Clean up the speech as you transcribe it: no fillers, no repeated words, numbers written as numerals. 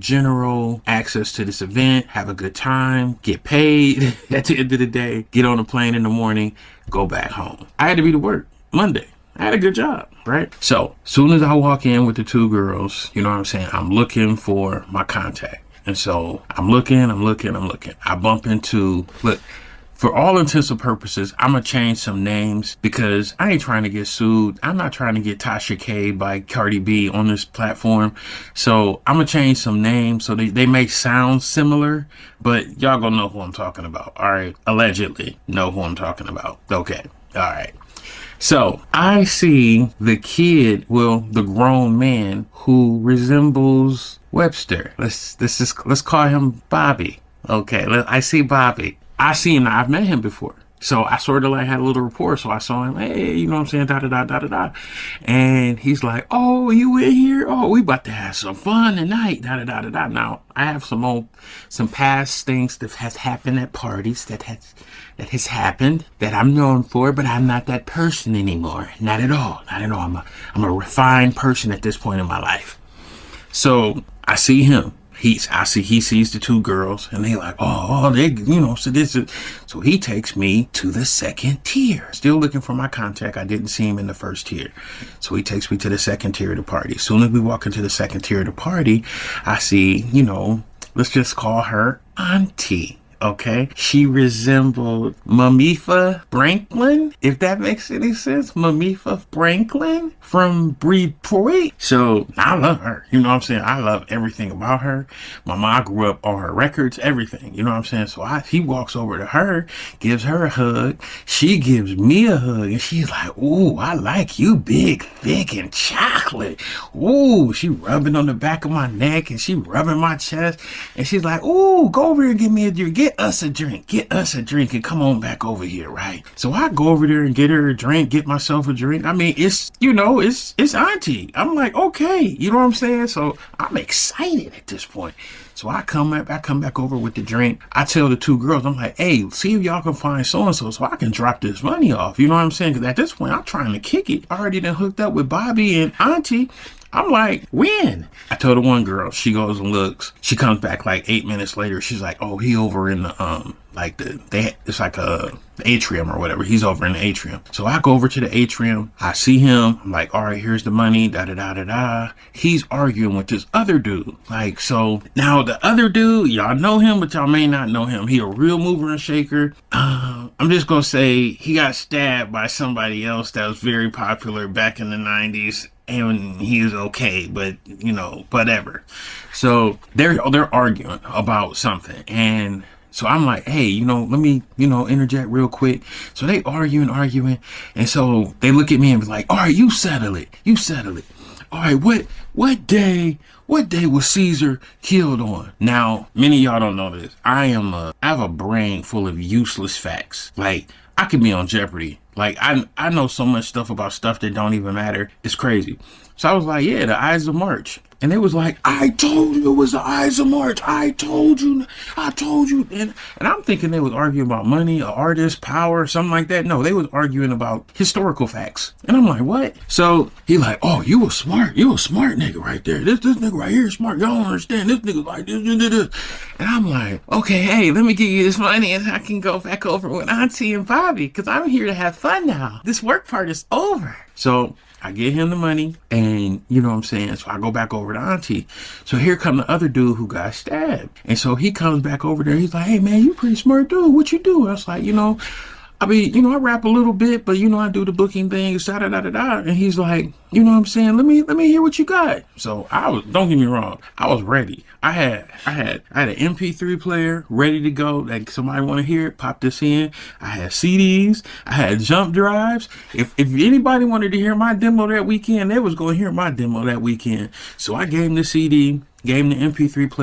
general access to this event, have a good time, get paid at the end of the day, get on a plane in the morning, go back home. I had to be to work Monday. I had a good job, right? So soon as I walk in with the two girls, you know what I'm saying, I'm looking for my contact. And so I'm looking. I bump into, look, for all intents and purposes, I'm going to change some names because I ain't trying to get sued. I'm not trying to get Tasha K by Cardi B on this platform. So I'm going to change some names so they may sound similar, but y'all gonna know who I'm talking about. All right. Allegedly know who I'm talking about. Okay. All right. So I see the kid, well, the grown man who resembles Webster. Let's call him Bobby. Okay, I see Bobby. I see him. I've met him before. So I sort of like had a little rapport. So I saw him, hey, you know what I'm saying, da da da da da da. And he's like, oh, you in here? Oh, we about to have some fun tonight, da da da da da. Now I have some past things that has happened at parties that has happened that I'm known for, but I'm not that person anymore. Not at all. Not at all. I'm a refined person at this point in my life. So I see him. He sees the two girls and they like, they, you know, so he takes me to the second tier. Still looking for my contact. I didn't see him in the first tier. So he takes me to the second tier of the party. As soon as we walk into the second tier of the party, I see, you know, let's just call her Auntie. Okay, she resembled Mamifa Franklin, if that makes any sense. Mamifa Franklin from Breed Point. So I love her. You know what I'm saying? I love everything about her. My mom grew up on her records, everything. You know what I'm saying? So he walks over to her, gives her a hug. She gives me a hug, and she's like, "Ooh, I like you, big, thick, and chocolate." Ooh, she rubbing on the back of my neck, and she rubbing my chest, and she's like, "Ooh, go over here and give me a drink. Get us a drink, and come on back over here," right? So I go over there and get her a drink, get myself a drink. I mean, it's, you know, it's Auntie. I'm like, okay, you know what I'm saying? So I'm excited at this point. So I come back over with the drink. I tell the two girls, I'm like, hey, see if y'all can find so-and-so so I can drop this money off. You know what I'm saying? Because at this point, I'm trying to kick it. I already done hooked up with Bobby and Auntie. I'm like, when? I told the one girl, she goes and looks. She comes back like 8 minutes later. She's like, oh, he over in the, it's like a atrium or whatever. He's over in the atrium. So I go over to the atrium. I see him. I'm like, all right, here's the money, da da da da da. He's arguing with this other dude. Like, so now the other dude, y'all know him, but y'all may not know him. He a real mover and shaker. I'm just gonna say he got stabbed by somebody else that was very popular back in the 90s. And he's okay, but you know, whatever. So they're arguing about something, and so I'm like, hey, you know, let me, you know, interject real quick. So they arguing, and so they look at me and be like, all right, you settle it. All right, what day was Caesar killed on? Now, many of y'all don't know this. I have a brain full of useless facts. Like, I could be on Jeopardy. Like, I know so much stuff about stuff that don't even matter. It's crazy. So I was like, yeah, the Ides of March. And they was like, I told you it was the Ides of March. I told you. And I'm thinking they was arguing about money, an artist, power, something like that. No, they was arguing about historical facts. And I'm like, what? So he like, oh, you a smart nigga right there. This nigga right here is smart. Y'all don't understand. This nigga like this. And I'm like, okay, hey, let me give you this money and I can go back over with Auntie and Bobby because I'm here to have fun now. This work part is over. So I get him the money, and you know what I'm saying? So I go back over to Auntie. So here come the other dude who got stabbed. And so he comes back over there. He's like, hey, man, you pretty smart dude. What you do? I was like, you know, I mean, you know, I rap a little bit, but, you know, I do the booking things, da-da-da-da-da. And he's like, you know what I'm saying? Let me hear what you got. So don't get me wrong, I was ready. I had an MP3 player ready to go. Like, somebody want to hear it, pop this in. I had CDs. I had jump drives. If anybody wanted to hear my demo that weekend, they was going to hear my demo that weekend. So I gave him the CD, gave him the MP3 player.